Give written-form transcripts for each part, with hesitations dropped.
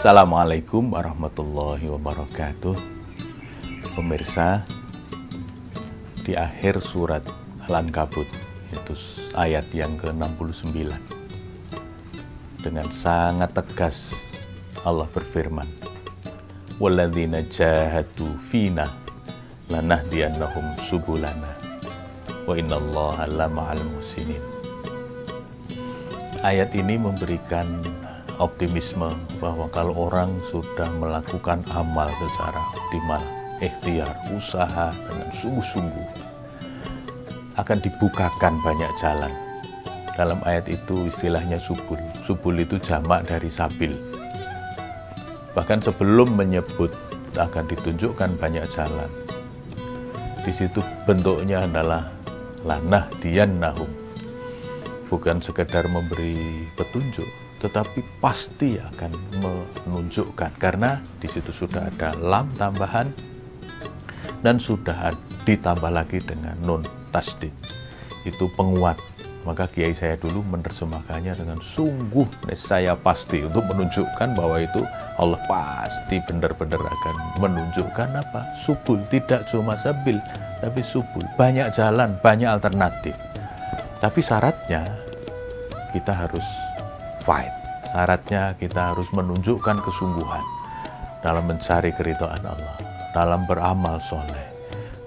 Assalamualaikum warahmatullahi wabarakatuh. Pemirsa, di akhir surat Al-Ankabut, yaitu ayat yang ke-69, dengan sangat tegas Allah berfirman, "Walladzina jahadu fina lanahdiyannahum subulana wa innallaha lama'al muhsinin." Ayat ini memberikan optimisme bahwa kalau orang sudah melakukan amal secara optimal, ikhtiar, usaha dengan sungguh-sungguh, akan dibukakan banyak jalan. Dalam ayat itu istilahnya subul. Subul itu jamak dari sabil. Bahkan sebelum menyebut akan ditunjukkan banyak jalan, di situ bentuknya adalah lanahdiyannahum. Bukan sekedar memberi petunjuk, tetapi pasti akan menunjukkan, karena di situ sudah ada lam tambahan dan sudah ditambah lagi dengan nun tasdid, itu penguat. Maka kiai saya dulu menerjemahkannya dengan sungguh saya pasti, untuk menunjukkan bahwa itu Allah pasti benar-benar akan menunjukkan apa? Subul, tidak cuma sabil, tapi subul, banyak jalan, banyak alternatif. Tapi syaratnya kita harus fight. Syaratnya kita harus menunjukkan kesungguhan dalam mencari keridhaan Allah, dalam beramal soleh,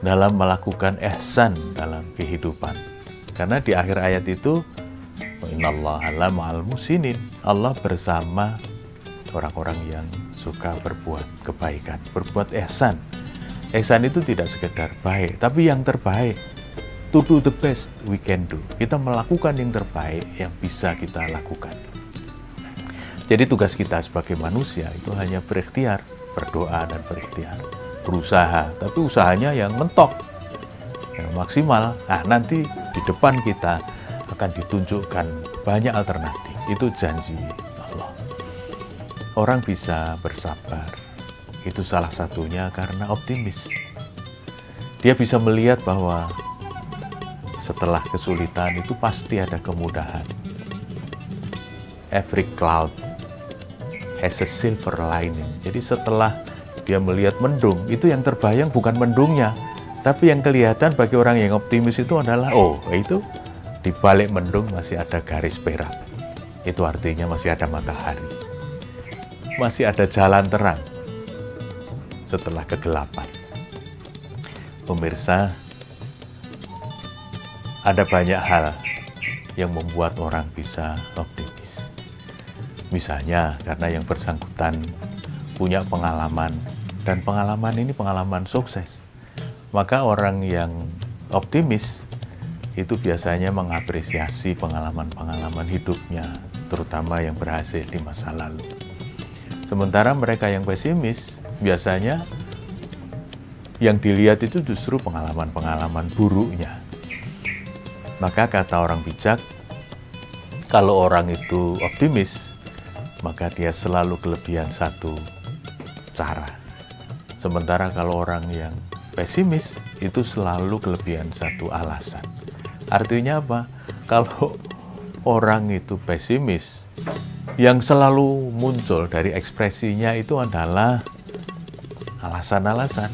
dalam melakukan ihsan dalam kehidupan. Karena di akhir ayat itu, innallaha lama'al muhsinin, Allah bersama orang-orang yang suka berbuat kebaikan, berbuat ihsan. Ihsan itu tidak sekedar baik, tapi yang terbaik. To do the best we can do. Kita melakukan yang terbaik yang bisa kita lakukan. Jadi tugas kita sebagai manusia itu hanya berikhtiar, berdoa dan berikhtiar, berusaha, tapi usahanya yang mentok, yang maksimal. Nah, nanti di depan kita akan ditunjukkan banyak alternatif. Itu janji Allah. Orang bisa bersabar, itu salah satunya karena optimis. Dia bisa melihat bahwa setelah kesulitan itu pasti ada kemudahan. Every cloud has a silver lining. Jadi setelah dia melihat mendung, itu yang terbayang bukan mendungnya, tapi yang kelihatan bagi orang yang optimis itu adalah, oh itu di balik mendung masih ada garis perak. Itu artinya masih ada matahari, masih ada jalan terang setelah kegelapan. Pemirsa, ada banyak hal yang membuat orang bisa optimis. Misalnya karena yang bersangkutan punya pengalaman, dan pengalaman ini pengalaman sukses. Maka orang yang optimis itu biasanya mengapresiasi pengalaman-pengalaman hidupnya, terutama yang berhasil di masa lalu. Sementara mereka yang pesimis biasanya yang dilihat itu justru pengalaman-pengalaman buruknya. Maka kata orang bijak, kalau orang itu optimis, maka dia selalu kelebihan satu cara. Sementara kalau orang yang pesimis, itu selalu kelebihan satu alasan. Artinya apa? Kalau orang itu pesimis, yang selalu muncul dari ekspresinya itu adalah alasan-alasan.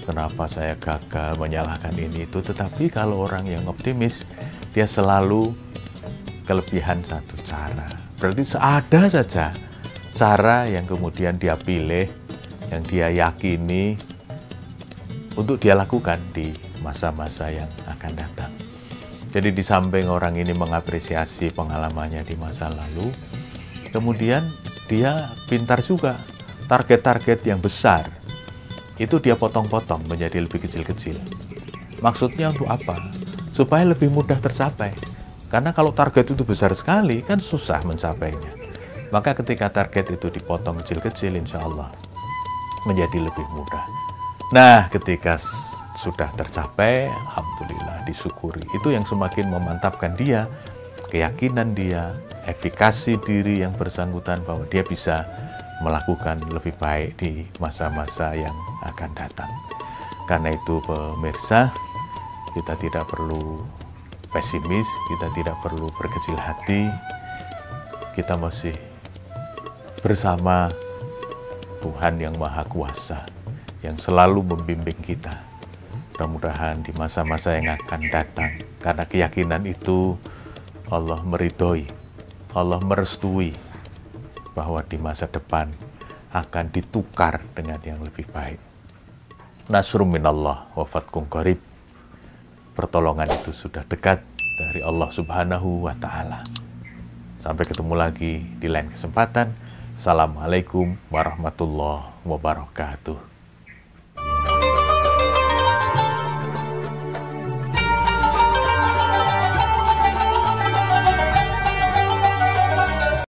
Kenapa saya gagal, menyalahkan ini itu. Tetapi kalau orang yang optimis, dia selalu kelebihan satu cara. Berarti ada saja cara yang kemudian dia pilih, yang dia yakini untuk dia lakukan di masa-masa yang akan datang. Jadi di samping orang ini mengapresiasi pengalamannya di masa lalu, kemudian dia pintar juga. Target-target yang besar itu dia potong-potong menjadi lebih kecil-kecil. Maksudnya untuk apa? Supaya lebih mudah tercapai. Karena kalau target itu besar sekali, kan susah mencapainya. Maka ketika target itu dipotong kecil-kecil, insya Allah menjadi lebih mudah. Nah, ketika sudah tercapai, alhamdulillah, disyukuri. Itu yang semakin memantapkan dia, keyakinan dia, efikasi diri yang bersangkutan bahwa dia bisa melakukan lebih baik di masa-masa yang akan datang. Karena itu pemirsa, kita tidak perlu pesimis, kita tidak perlu berkecil hati, kita masih bersama Tuhan yang Maha Kuasa yang selalu membimbing kita. Mudah-mudahan di masa-masa yang akan datang, karena keyakinan itu Allah meridhoi, Allah merestui bahwa di masa depan akan ditukar dengan yang lebih baik. Nasrum minallah wa fathun qarib. Pertolongan itu sudah dekat dari Allah Subhanahu wa Ta'ala. Sampai ketemu lagi di lain kesempatan. Assalamualaikum warahmatullahi wabarakatuh.